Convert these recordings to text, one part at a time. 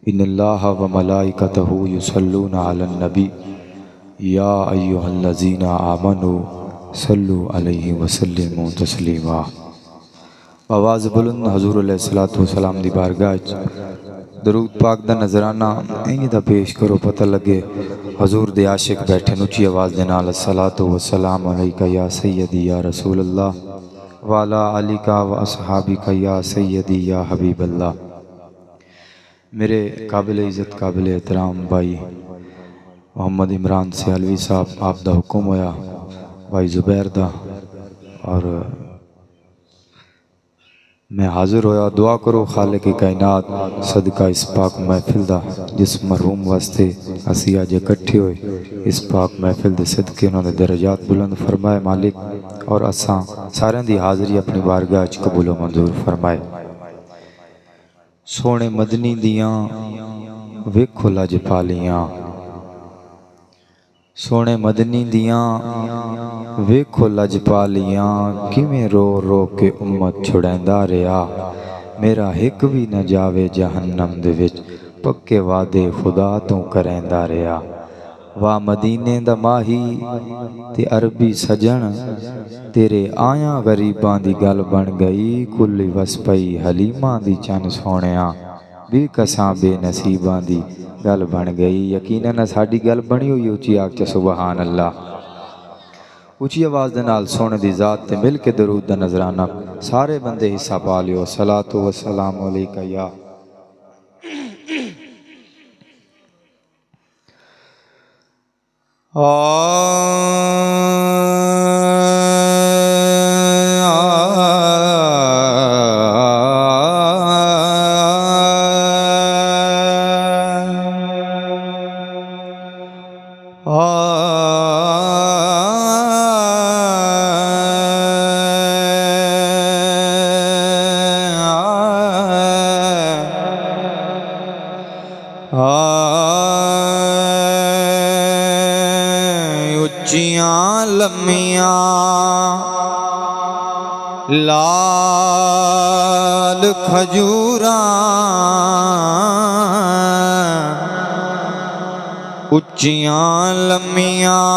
इन्नल्लाह व मलाइकतहु युसल्लूना अलन नबी या अय्युहल्लज़ीना आमनू सल्लु अलैहि वसल्लिमु तस्लीमा। आवाज़ बुलंद हज़ूर अलैहिस्सलातु वस्सलाम दी बारगाह दरूद पाक दा नजराना इंज दा पेश करो, पता लगे हजूर दे आशिक बैठे उच्ची आवाज़ दे नाल अस्सलातु वस्सलाम अलैका या सैयदी या रसूल अल्लाह वाला अलिका व असहाबिका या सैयदी या हबीब अल्लाह। मेरे काबिल इज़्ज़त काबिल एहतराम भाई मोहम्मद इमरान सियालवी साहब, आप दा हुक्म होया भाई जुबैर दा और मैं हाजिर होया। दुआ करो खाले की कायनात सदका इस पाक महफिल दा जिस मरहूम वास्ते असी अज इकट्ठे होए, इस पाक महफिल दे सदके उन्होंने दर्जात बुलंद फरमाए मालिक, और असा सारे दी हाज़री अपनी बारगाह च कबूल मंजूर फरमाए। सोने मदनी दियां वेखो लजपालियां, सोने मदनी दियां वेखो लजपालियां, किवें रो रो के उम्मत छुड़ैंदा रहा। मेरा हिक भी न जावे जहन्नम दे विच, पक्के वादे खुदा तू करैंदा रहा। वाह मदीने दा माही ते अरबी सजन, तेरे आया गरीबां दी गल बन गई। कुल्ली वस पई हलीमा दी चन सोहणिया, बेकसां बेनसीबां दी गल बन गई। यकीनन साडी गल बनी हुई उची आग च सुबहान अल्लाह। उची आवाज़ दे नाल सोने दी जात ते मिल के दरूद दा नजराना सारे बंदे हिस्सा पा लियो। सलातु वस्सलाम अलैका या उच्चियां लम्मियां लाल खजूरां, उच्चियां लम्मियां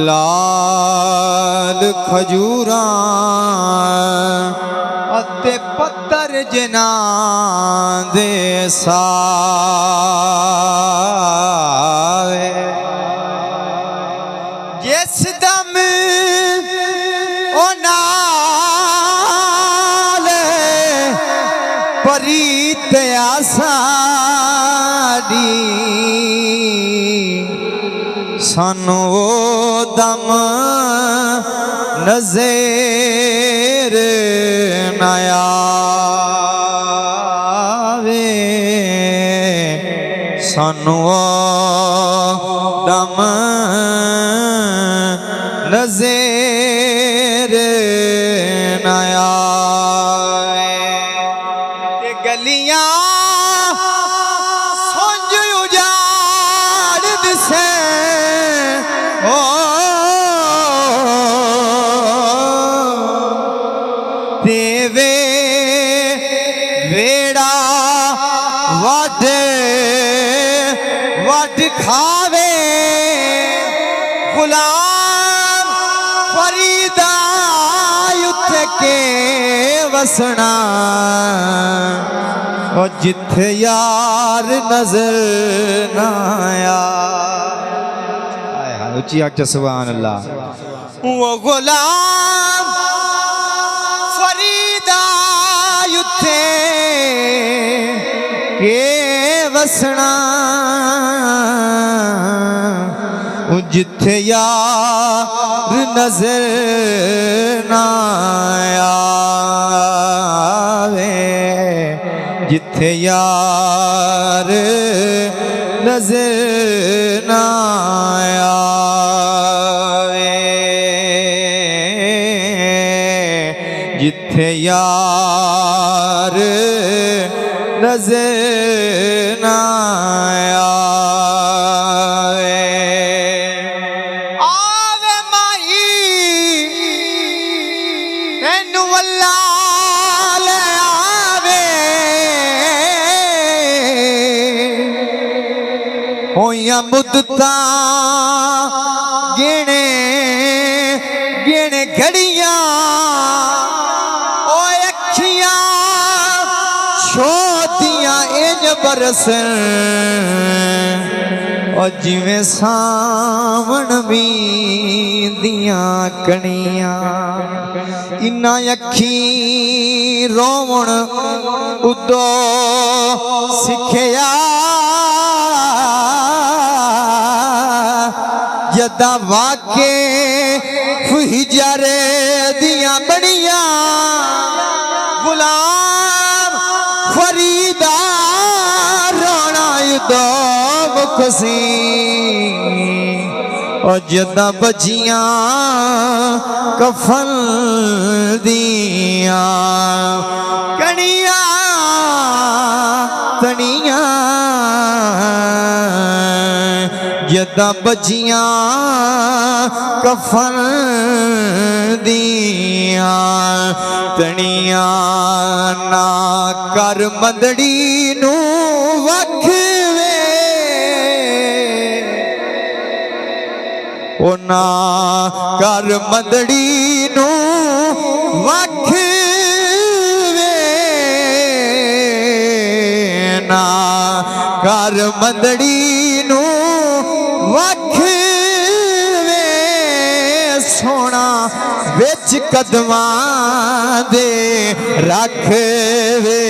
लाल खजूरां, अते पत्थर जिन्हां दे सावे। जिस दम ओ नाल परीत आसाडी, सानू ओ दम नज़र न आवे। सानू ओ दम नज़र न आवे। ते गलियां सुंज उजाड़ दिसे, ओ देवे वेड़ा वड वड खावे। गुलाम फरीदा उथे के वसना, और जिथे यार नजर ना आया। उची आग सुभान अल्लाह। वो गुलाम फरीदा उथे के वसना, जिथे यार नजर ना आवे। जिथे यार नजर ना आवे, जिथे यार नजर ना आवे माही तेनू अल्लाह ले आवे। होइया मुद्दतां गिने गिने घड़ियां ओ अखियां छोदियां इंज बरसन और जिवें सावण बींदियां कणियां इन्ना अखी रोवण उदो सिखिया जदा वाके हिजरे दियां बड़ियां गुलाम फरीदा रोना उदो मुखसी और जदा बजियां कफन दियां कणियां तनियां जदा बजियां कफन दियां तनियां ना कर मंदड़ी नू वख वे ओ ना कर मंदड़ी नू वख वे ना कर मंदड़ी नू वख वे सोना विच कदमां दे रख वे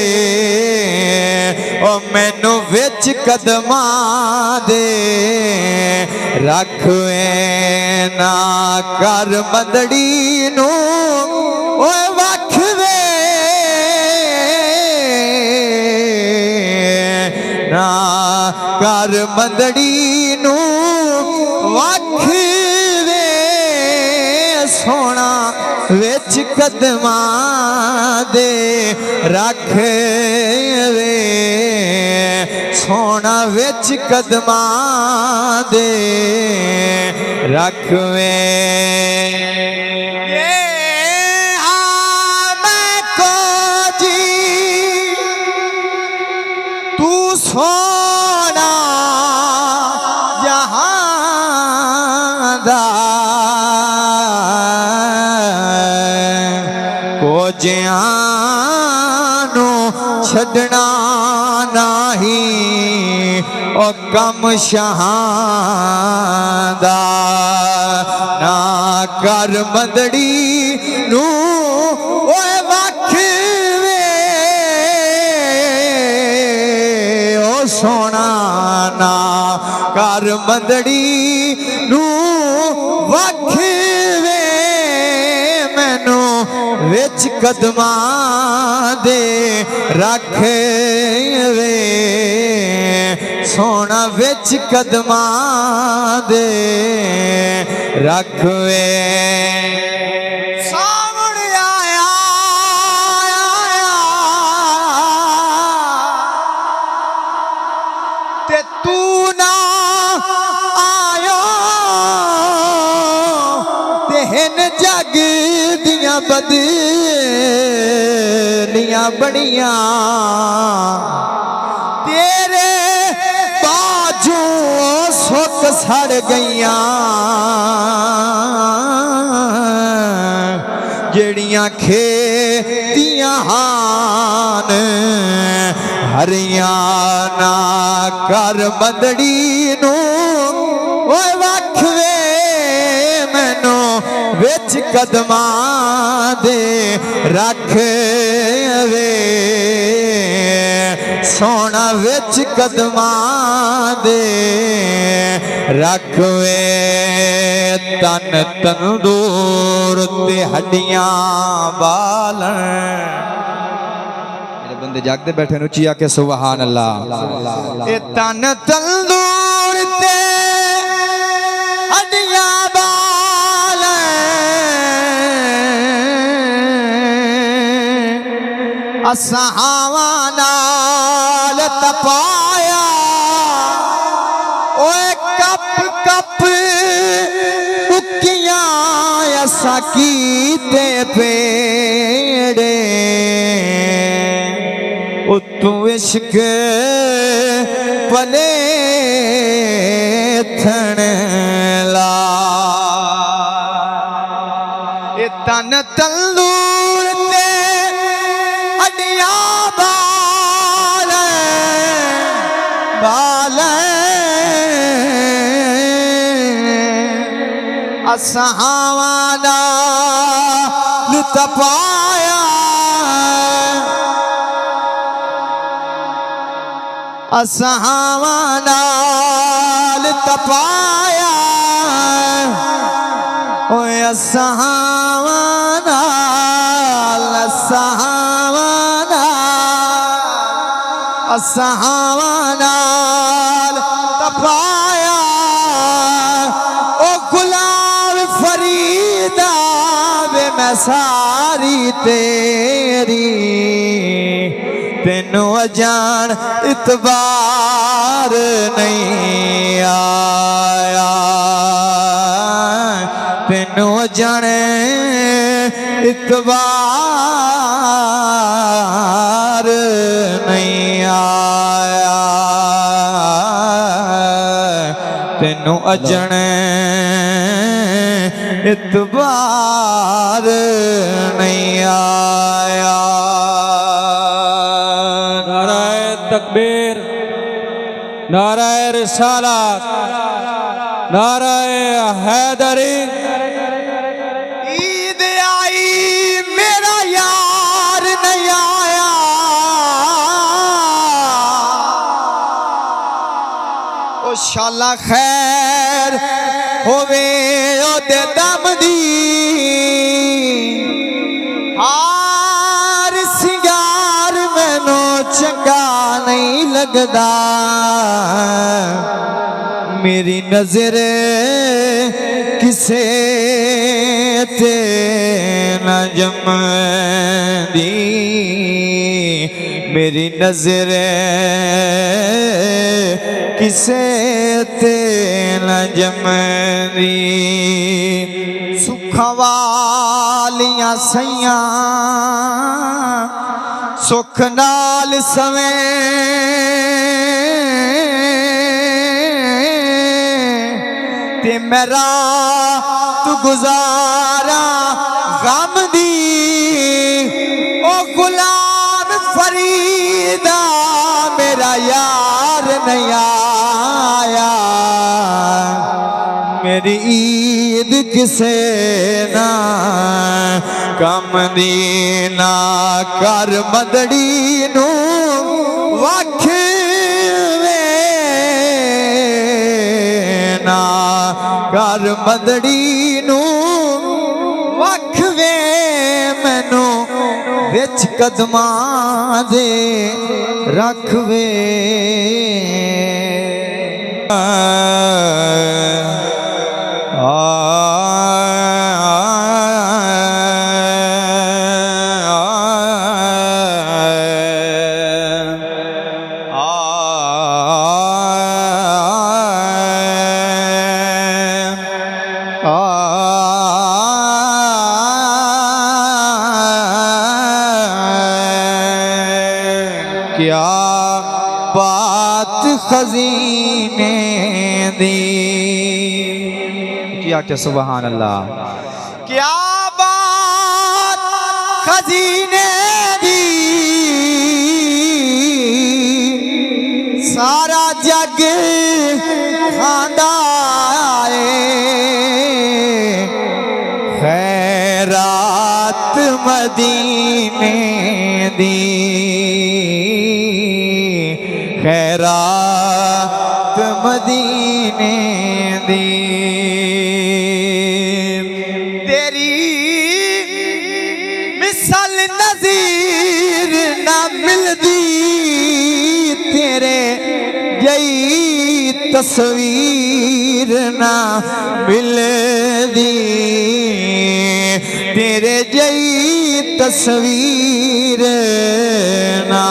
ओ मैनू विच कदमां दे रख वे ना कर मंदड़ी नू ओ वख वे ना कर मंदड़ी नू वख वे सोना विच कदमां दे रख वे सोना विच कदमां दे रख वे सोना जहां को जियानो छड़ना नहीं ओ कम शहादा ना कर मंदड़ी नू ओए वख सोना ना कर मंदड़ी नू वख वे मैनू विच कदमां दे रख वे सोना विच कदमां दे रख वे तू ना आयो तेन जग दियां बदलियां बड़ियां तेरे बाजू सुक सड़ गईयां जेड़ियां खेतियां हान हरियाणा कर मंदड़ी नू ओए वख वे मैनू विच कदमां दे रख वे सोना विच कदमां दे रख वे तन तंदूर ते हड्डियां बालन बंदे जागते बैठे नुची आके सुभान अल्लाह ए तन तंदूर ते हड्डियां बाल असहावा नाल तपाया ओए कप कप मुक्कियां असा कीते पेड़े तू इश्क पले असां नाल तपाया असां नाल तपाया ओए असां नाल तपाया ओ गुलाम फरीदा वे मैं सारी तेरी तेनू अजान इतबार नहीं आया तेनू अजान इतबार नहीं आया तेनू अजन इतबार नहीं आया। नाराए तकबीर, नाराए रिसालत, नाराए हैदरी। ईद आई मेरा यार नहीं आया ओ शाला खैर होवे ओदे दम दी हार सिंगार मैनू चंगा नहीं लगदा मेरी नजर किसे ते न जमदी मेरी नजर किसे ते न जमदी सुखा वालियां सैयां सुख नाल सवें ते मेरा तू गुजारा गम दी ओ गुलाम फरीदा मेरा यार नहीं आया मेरी ईद किसे ना कम दी ना कर मदड़ी नू वख कर मदड़ी नू वख वे मैनू विच कदमां दे रख वे क्या बात खजीने दी क्या क्या सुभान अल्लाह क्या बात खजीने दी सारा जग खांदा खैरात मदीने दी खैरात मदीने दी तेरी मिसल नज़ीर ना मिलदी तेरे जई तस्वीर ना मिलदी तेरे जई तस्वीर ना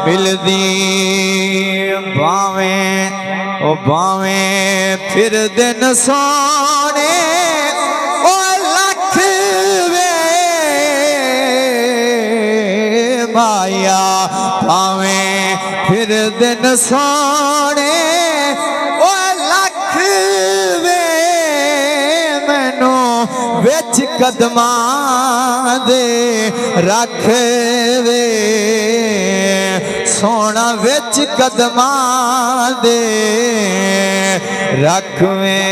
मिलदी बावें फिर दिन सोने ओ लख वे माया बावें फिर दिन सोने ओ लख वे मैनू विच कदमां दे रख वे सोना विच कदमां दे रख वे